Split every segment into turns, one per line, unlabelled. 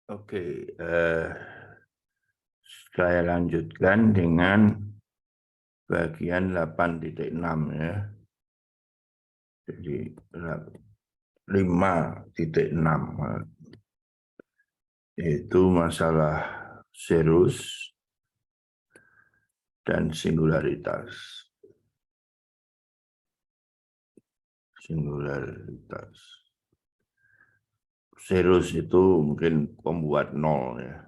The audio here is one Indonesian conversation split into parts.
Oke, saya lanjutkan dengan bagian 8.6 ya. Jadi 5.6 yaitu masalah serus dan singularitas. Serus itu mungkin pembuat nol ya.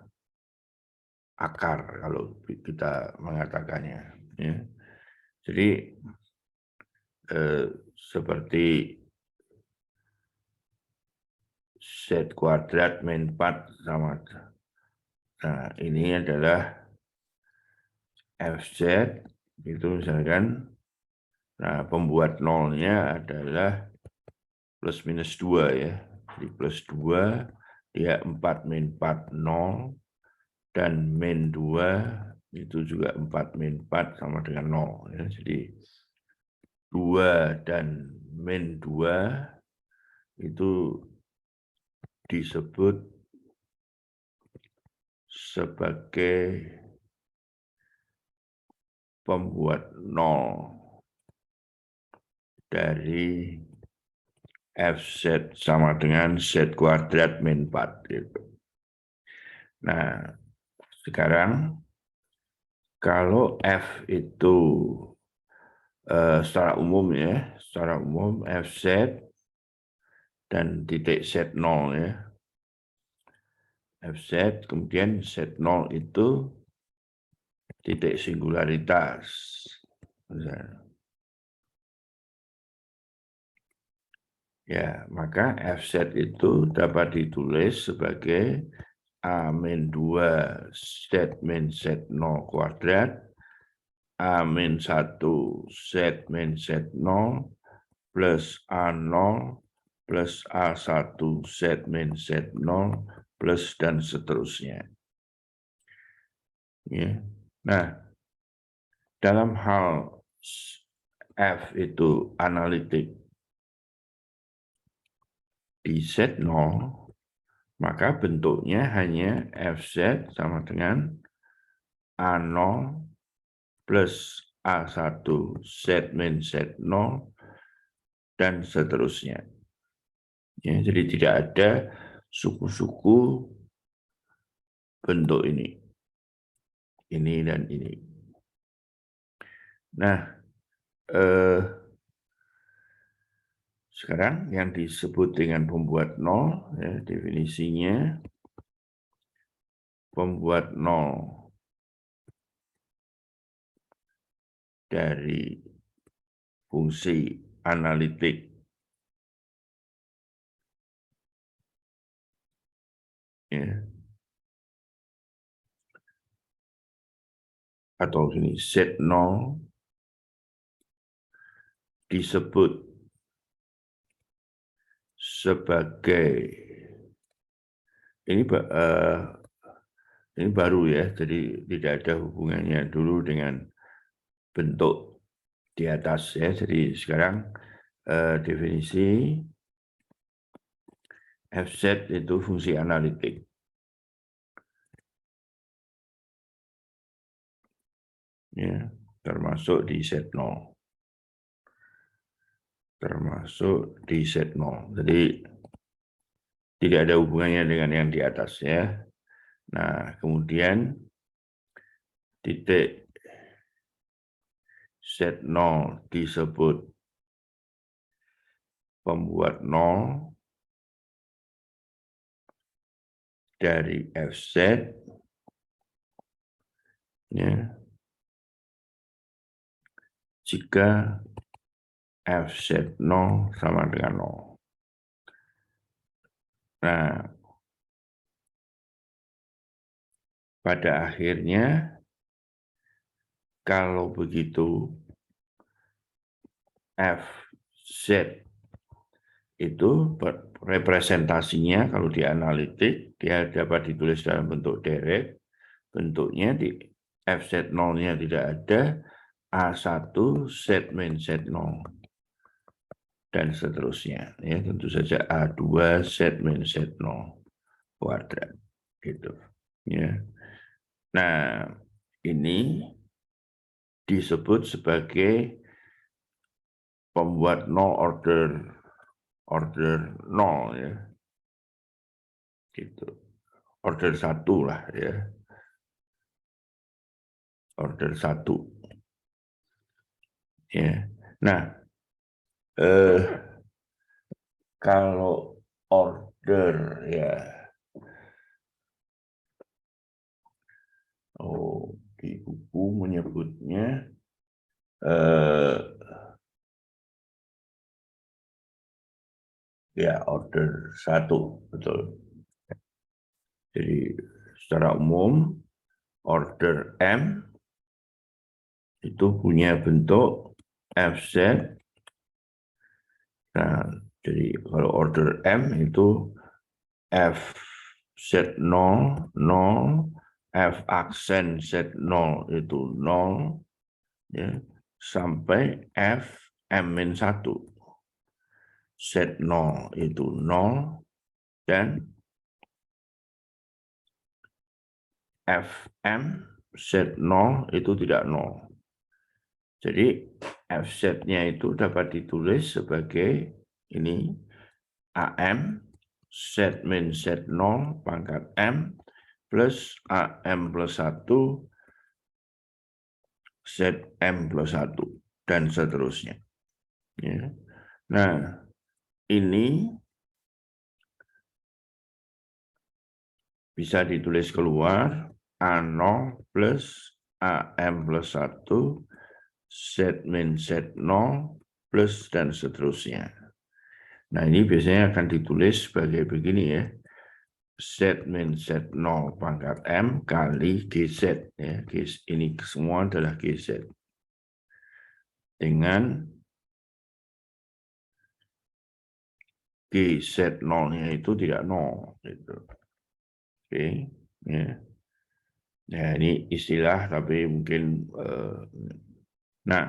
Akar kalau kita mengatakannya ya. Jadi seperti Z kuadrat min 4 sama. Nah, ini adalah Fz itu misalkan, nah pembuat nolnya adalah plus minus 2 ya. Jadi plus 2, dia 4 min 4, 0. Dan min 2 itu juga 4 min 4 sama dengan 0. Ya. Jadi 2 dan min 2 itu disebut sebagai pembuat nol dari Fz sama dengan Z kuadrat min 4. Gitu. Nah, sekarang kalau F itu secara umum ya, secara umum Fz dan titik Z0 ya. Fz kemudian Z0 itu titik singularitas. Ya, maka Fz itu dapat ditulis sebagai A-2 Z-min Z0 kuadrat A-1 Z-min Z0 plus A0 plus A1 Z-min Z0 plus dan seterusnya. Ya. Nah, dalam hal F itu analitik di Z0, maka bentuknya hanya Fz sama dengan A0 plus A1 Z-min Z0 dan seterusnya. Ya, jadi tidak ada suku-suku bentuk ini. Ini dan ini. Nah, sekarang yang disebut dengan pembuat nol, ya, definisinya pembuat nol dari fungsi analitik ya, atau ini Z0 disebut sebagai ini baru ya, jadi tidak ada hubungannya dulu dengan bentuk di atas ya. Jadi sekarang definisi Fz itu fungsi analitik. Ya, termasuk di Z0. Termasuk di Z0. Jadi tidak ada hubungannya dengan yang di atas ya. Nah, kemudian titik Z0 disebut pembuat nol dari Fz ya, jika Fz0 sama dengan 0. Nah, pada akhirnya kalau begitu Fz itu representasinya kalau di analitik dia dapat ditulis dalam bentuk direct, bentuknya di Fz0-nya tidak ada, A1 Z-min Z0 dan seterusnya ya, tentu saja A2 Z-min Z0 kuadrat. gitu ya. Nah, ini disebut sebagai pembuat nol order nol ya. Gitu. Order 1 lah ya. Order 1. Ya. Nah, kalau order ya, di buku menyebutnya ya order 1, betul. Jadi secara umum order M itu punya bentuk FZ. Nah, jadi kalau order M itu F Z0, 0, F aksen Z0 itu 0, ya, sampai F M-1. Z0 itu 0, dan Fm Z0 itu tidak 0. Jadi Fz-nya itu dapat ditulis sebagai ini AM Z min Z0 pangkat M plus AM plus 1 Zm plus 1 dan seterusnya. Ya. Nah, ini bisa ditulis keluar A0 plus AM plus 1 Z min Z0 plus dan seterusnya. Nah, ini biasanya akan ditulis sebagai begini ya. Z min Z0 pangkat M kali GZ. Ya. Ini semua adalah GZ. Dengan GZ0-nya itu tidak 0. Gitu. Oke. Ya. Nah, ini istilah tapi mungkin nah,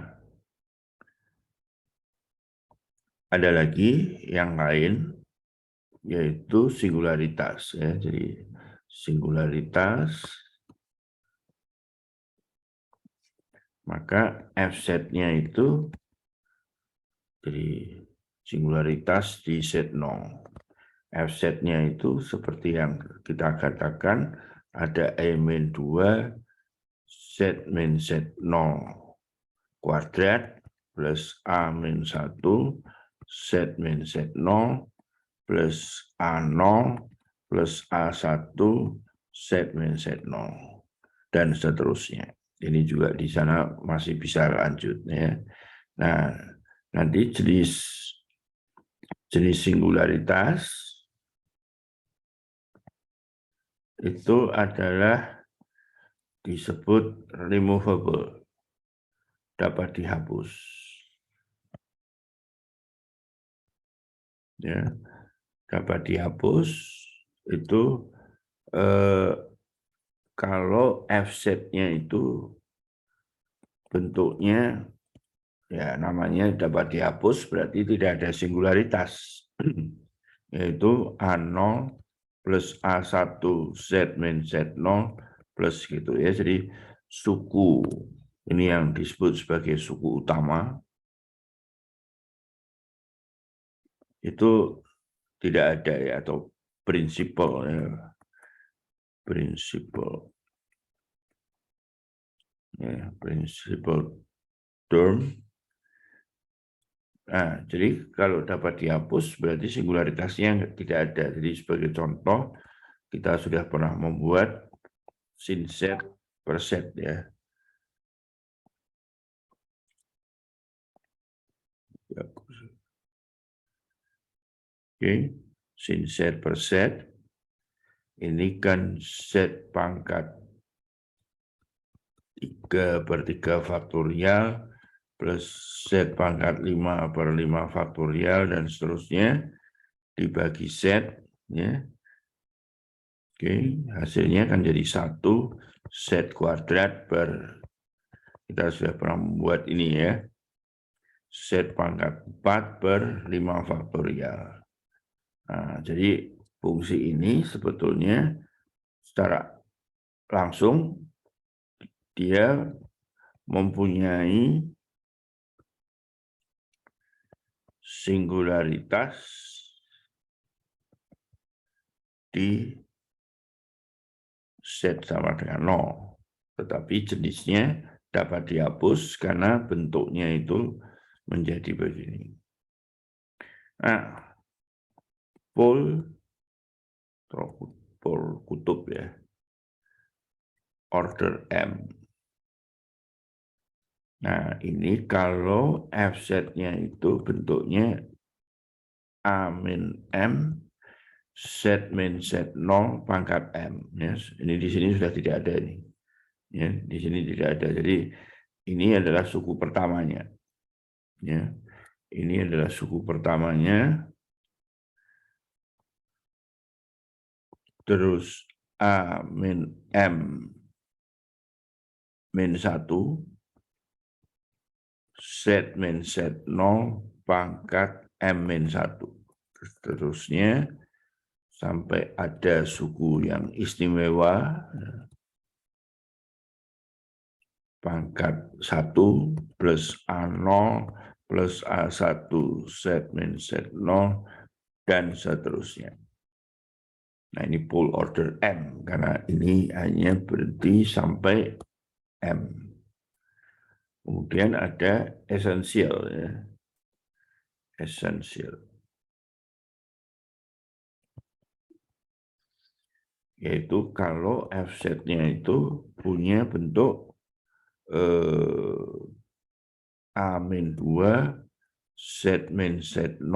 ada lagi yang lain yaitu singularitas ya. Jadi singularitas maka Fz-nya itu jadi singularitas di Z0. Fz-nya itu seperti yang kita katakan ada E-2 Z min Z0 kuadrat plus A-1 Z min Z0 plus A0 plus A1 Z min Z0 dan seterusnya. Ini juga di sana masih bisa lanjut ya. Nah, nanti jenis singularitas itu adalah disebut removable, dapat dihapus. Ya, dapat dihapus itu kalau Fz-nya itu bentuknya ya namanya dapat dihapus berarti tidak ada singularitas. Yaitu A0 plus A1 Z min Z0 plus gitu ya. Jadi suku ini yang disebut sebagai suku utama itu tidak ada ya, atau prinsipal ya. Prinsipal term. Nah, jadi kalau dapat dihapus berarti singularitasnya tidak ada. Jadi sebagai contoh kita sudah pernah membuat sin set per set ya. Oke, sin set per set. Ini kan set pangkat 3/3 faktorial plus set pangkat 5/5 faktorial dan seterusnya dibagi set ya. Oke, hasilnya akan jadi 1 set kuadrat per, kita sudah pernah membuat ini ya, set pangkat 4/5 faktorial. Nah, jadi fungsi ini sebetulnya secara langsung dia mempunyai singularitas di Z sama dengan 0. Tetapi jenisnya dapat dihapus karena bentuknya itu menjadi begini. Nah, pol kutub ya, order M. Nah, ini kalau Fz-nya itu bentuknya A-M, Z-Z0 pangkat M. Ya, ini di sini sudah tidak ada ini. Ya, di sini tidak ada. Jadi ini adalah suku pertamanya. Ya, ini adalah suku pertamanya. Terus A-M -1 Z-Z0 pangkat M-1. Seterusnya sampai ada suku yang istimewa pangkat 1 plus A0 plus A1 Z-Z0 dan seterusnya. Nah, ini pol order M karena ini hanya berhenti sampai M. Kemudian ada esensial ya. Esensial. Yaitu kalau Fz-nya itu punya bentuk A-2 Z-Z0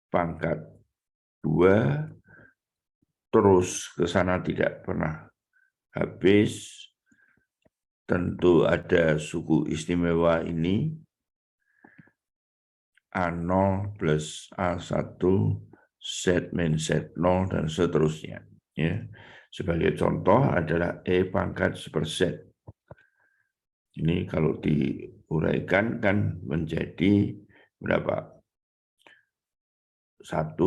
pangkat 2 terus ke sana tidak pernah habis. Tentu ada suku istimewa ini A0 plus A1 Z-Z0 dan seterusnya. Ya. Sebagai contoh adalah E pangkat seperset. Ini kalau diuraikan kan menjadi berapa? 1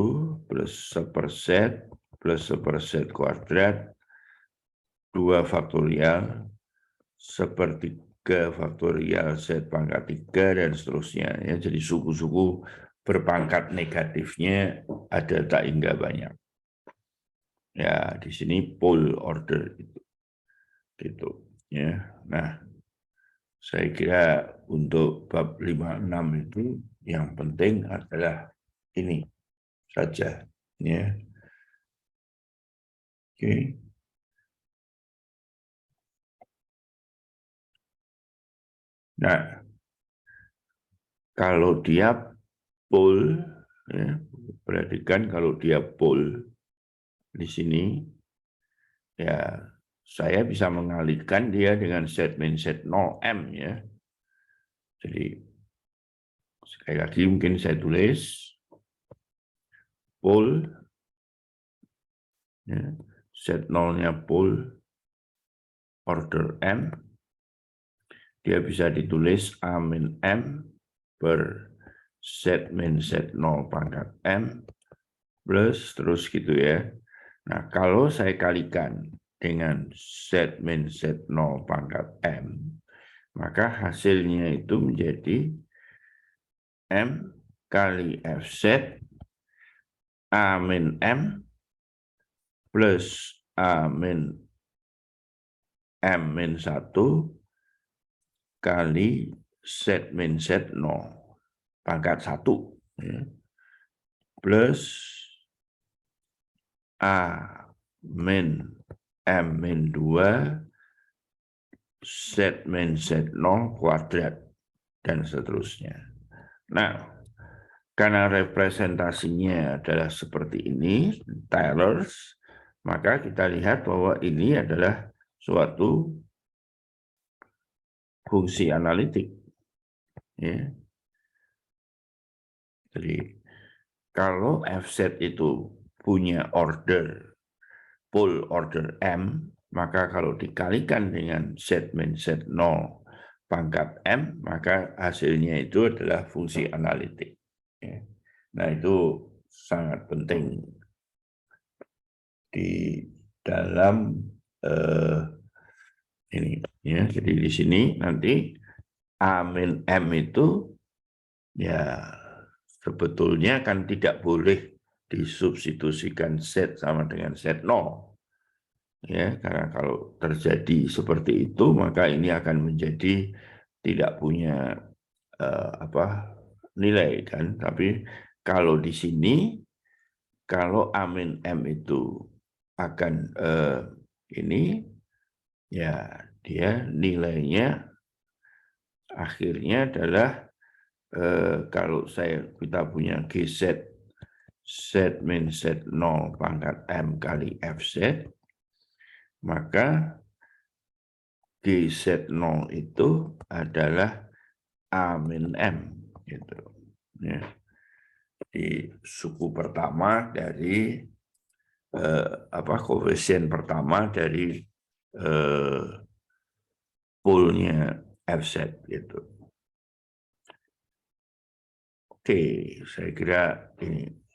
plus seperset plus seperset kuadrat 2 faktorial sepertiga faktorial Z pangkat 3 dan seterusnya. Ya, jadi suku-suku berpangkat negatifnya ada tak hingga banyak. Ya, di sini pol order itu. Gitu. Ya. Nah, saya kira untuk bab 56 itu yang penting adalah ini saja. Ya. Oke. Nah, kalau dia pol, ya, perhatikan kalau dia pol di sini, ya saya bisa mengalihkan dia dengan Z-Z0M ya. Jadi sekali lagi mungkin saya tulis pol, ya, Z0-nya pol order M, dia bisa ditulis A-M per Z-Z0 pangkat M plus terus gitu ya. Nah, kalau saya kalikan dengan Z-Z0 pangkat M, maka hasilnya itu menjadi M kali Fz A-M plus A-M-1 kali Z-Z0 pangkat 1 ya, plus A-M-2 Z-Z0 kuadrat dan seterusnya. Nah, karena representasinya adalah seperti ini, Taylor's, maka kita lihat bahwa ini adalah suatu fungsi analitik. Ya. Jadi, kalau Fz itu punya order, pol order M, maka kalau dikalikan dengan Z-Z0 pangkat M, maka hasilnya itu adalah fungsi analitik. Ya. Nah, itu sangat penting dalam ini ya. Jadi di sini nanti A min M itu ya sebetulnya kan tidak boleh disubstitusikan Z sama dengan Z0. Ya, karena kalau terjadi seperti itu maka ini akan menjadi tidak punya nilai kan. Tapi kalau di sini kalau A min M itu akan ini ya dia nilainya akhirnya adalah kalau kita punya GZ Z min Z0 pangkat M kali FZ, maka GZ0 itu adalah A min M. Gitu. Ya. Di suku pertama dari koefisien pertama dari poolnya FZ gitu. Oke, saya kira ini